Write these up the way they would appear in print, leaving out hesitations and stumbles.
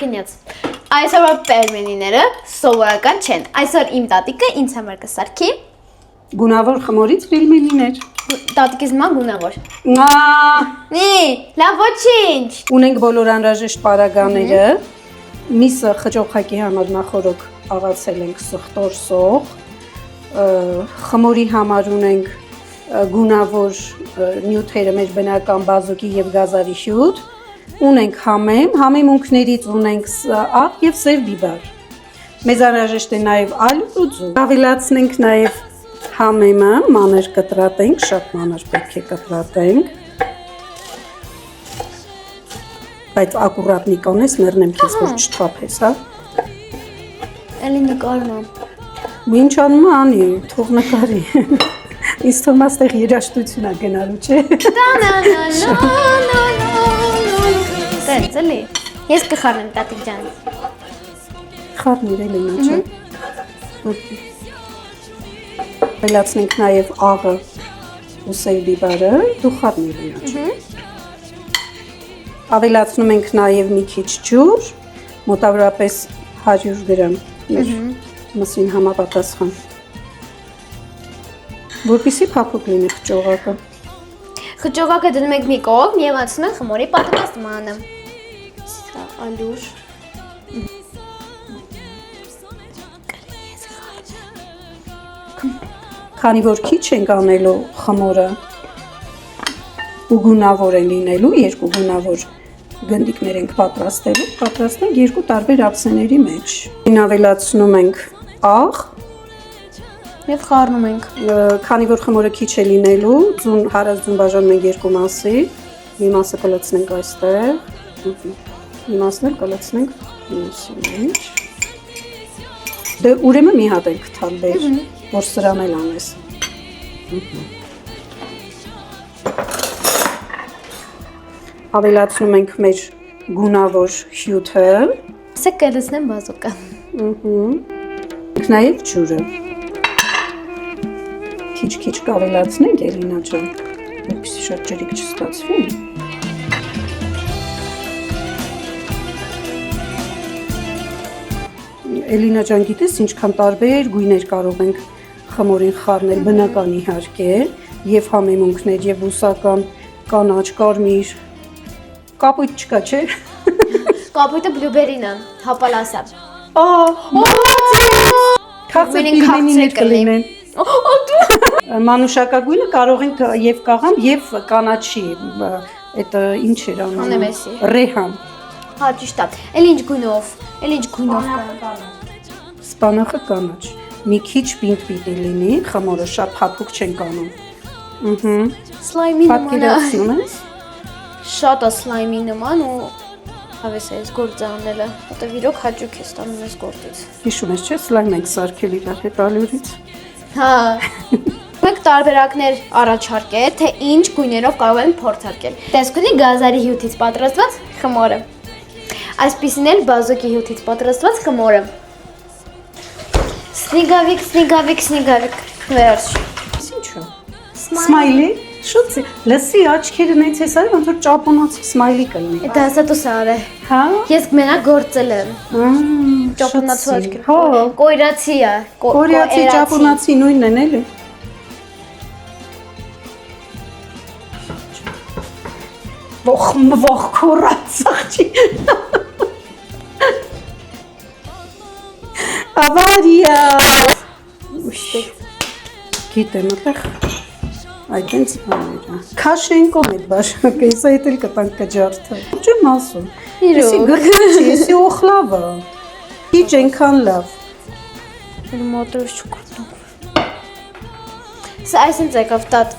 կնյաց։ Այսօրվա պերմենիները սովորական չեն։ Այսօր իմ տատիկը ինձ համար կսարքի Գունավոր խմորից պերմենիներ։ Տատիկիս մա գունավոր։ Նի, լավ ոչինչ։ Ունենք բոլոր անհրաժեշտ պարագաները։ Միսը խճոխակի համար նախորոք աղացել ենք սխտոր սող։ Խմորի համար ունենք գունավոր նյութերը մեր բնական բազուկի եւ գազարի հյութ, ունենք համեմունքներից ունենք աղ եւ սև բիբար։ Մեզ անհրաժեշտ է նաեւ ալյուր ու ձու։ Ավելացնենք նաեւ համեմը, մանր կտրատենք, շատ մանր պետք է կտրատենք։ Բայց ակուրատնի կանես, ներնեմ քեզ որ չթափես, հա։ Էլի նկարում եմ։ Ինչ անում անի, թող նկարի։ Ինձ թվում է այստեղ երաժշտություն է գնալու, չէ։ Տենց էլի։ Ես կխառնեմ տատիկ ջան։ Խառնիր Էլենա ջան։ Ավելացնենք նաև աղը ու սև բիբարը, դու խառնիր Էլենա ջան։ Ավելացնում ենք նաև մի քիչ ջուր, մոտավորապես 100 գրամ մեր մսին համապատասխան։ Որպեսզի փափուկ լինի խճողակը։ Խճողակը դնում ենք մի կողմ եւ անցնում ենք խմորի պատրաստմանը։ Սա ալյուր։ Քանի որ քիչ ենք անելու խմորը ու գունավոր է լինելու, երկու գունավոր գնդիկներ ենք պատրաստենք երկու տարբեր ափսեների մեջ։ Այն ավելացնում ենք աղ Եվ խառնում ենք։ Քանի որ խմորը քիչ է լինելու, հարազդուն բաժանում ենք երկու մասի, մի մասը կլցնենք այստեղ, մի մասն էլ կլցնենք մյուսի մեջ։ Դե ուրեմն մի հատ ենք թալ բեր, որ սրան էլ անես։ Ավելացնում ենք մեր գունավոր հյութը։ Սա կլցնեմ բազուկը։ Նաև ջուրը։ Քիչ կավելացնենք Էլինա ջան, որպեսզի շատ ջրիկ չստացվի։ Էլինա ջան, գիտես ինչքան տարբեր գույներ կարող ենք խմորին խառնել, բնական իհարկե, եւ համեմունքներ, եւ բուսական, կանաչ, կարմիր։ Կապույտ չկա, չէ՞։ Կապույտը բլյուբերին է, հապալասա։ Քաղցր կլինեն։ Մանուշակագույնը կարող ենք եւ կաղամ եւ կանաչի, այդ ինչ էր անում։ Ռեհան։ Հա, ճիշտ է։ Էլ ինչ գույնով։ Սպանախը կանաչ։ Մի քիչ պինդ պիտի լինի, խմորը շատ փափուկ չենք անում։ Սլայմի նման։ Պատկերացնում ես։ Շատ է սլայմի նման ու հավես է այս գործը անելը, որտեղ իրոք հաճույք է ստանում այս գործից։ Հիշում ես, չէ՞, սլայմ ենք սարքել իրար հետ ալյուրից։ Հա։ Մենք տարբերակներ առաջարկել, թե ինչ գույներով կարող են փորձարկել։ Տեսք ունի գազարի հյութից պատրաստված խմորը։ Այսպիսին էլ բազուկի հյութից պատրաստված խմորը։ Սնիգավիկ։ Վերջ։ Ինչու՞։ Սմայլի։ Շուտ լսի աչքերը նենց էս արի, ոնց որ ճապոնացի սմայլի կլինի։ Դա հեսա դու սարը։ Հա։ Ես մենակ գործել եմ։ Ճապոնացի աչքեր։ Հա։ Կոյրացի է։ Կորեացի, ճապոնացի նույնն են էլի։ Ող կորած աղջի։ Ավարիա։ Գիտեմ, այդտեղ այդտենց բաներ է։ Քաշենկոն այդ բաժակը, ես այդ էլ կտանք կջարդը։ Չեմ ասում։ Եսի գրգրիչ, եսի օխլավը։ Քիչ ենքան լավ։ Մոտորս չկորտում։ Սա այսինչ եկավ տատ։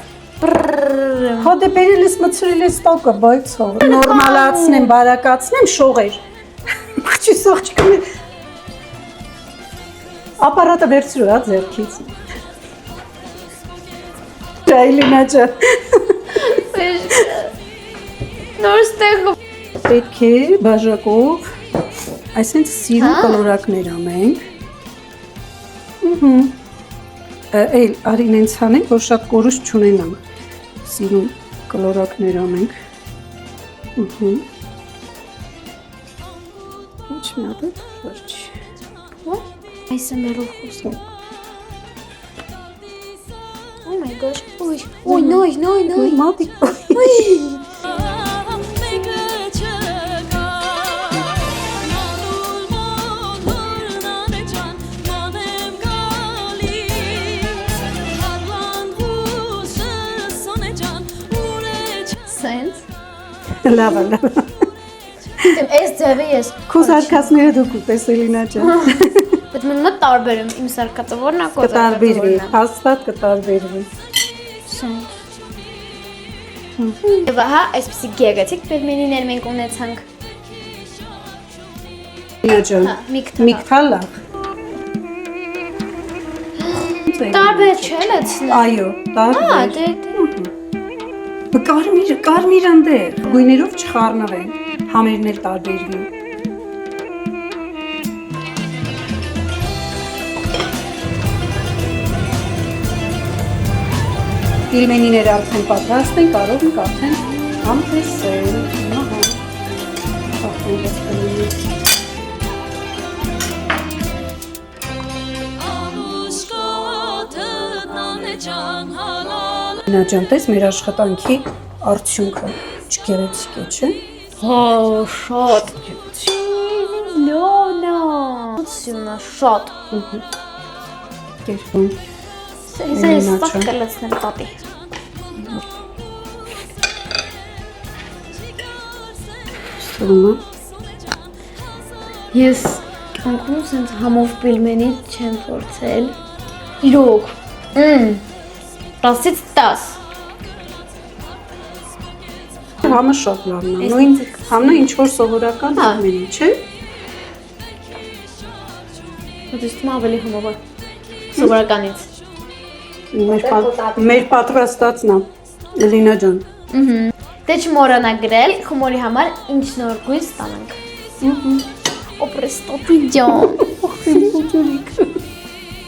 Հա դե բերել ես մցրել ես տակը, բայց հա։ Նորմալացնեմ, բարակացնեմ, շողեր։ Քչի սողջիկը։ Ապարատը վերցրու, հա, ձեռքից։ Էլինա ջան։ Նոր ստեղ Պետք է բաժակով այսինքն սիրուն կոլորակներ անենք։ Այլ արին հենց հանենք, որ շատ կորուս չունենանք։ Սիրուն կոլորակներ անենք։ Ոչ մի հատ վերջ։ What? Այս է մերով խոսում։ Oh my gosh. Ой, նոյ։ Մատիկ։ Sense. Լավ, լավ։ Դեմ այս ձևը ես։ Քո զարգացները դուք ուտես Էլինա ջան։ Բայց մնա տարբերում իմ սարկածը որն է կոզը։ Կտարբերվի, հաստատ կտարբերվի։ Եվ ահա այսպիսի գեղեցիկ պերմենիներ մենք ունեցանք։ Էլինա ջան։ Հա, Միքթալ լավ։ Տարբեր չէ լացնը։ Այո, տարբեր։ դե Կարմիր անդեր, գույներով չխառնվեն, համերն էլ տարբերվի։ Պիլմենիները արդեն պատրաստ են, կարող ենք արդեն համտեսել։ Ահա։ Ախտեն դեպքերի։ Նա ջան, տես մեր աշխատանքի արդյունքը չգերեցիկ է, չէ՞։ Հա, շատ։ Լոնա։ Սյունա շատ։ Կերպում։ Ես ստակ կլացնեմ տատի։ Սուրումը։ Ես կյանքում սենց համով պիլմենի չեմ փորձել։ Իրոք։ 10-ից 10։ Համը շատ լավն է, նույն համն է ինչ-որ սովորական պիլմենի, չէ՞։ Դուստում ավելի համով է սովորականից։ Մեր պատրաստածն է, Էլինա ջան։ Դե չմոռանա գրել խմորի համար ինչ նոր գույն ստանանք։ Օպրեստոպի ջան։ Ախ, իմ ջուրիկ։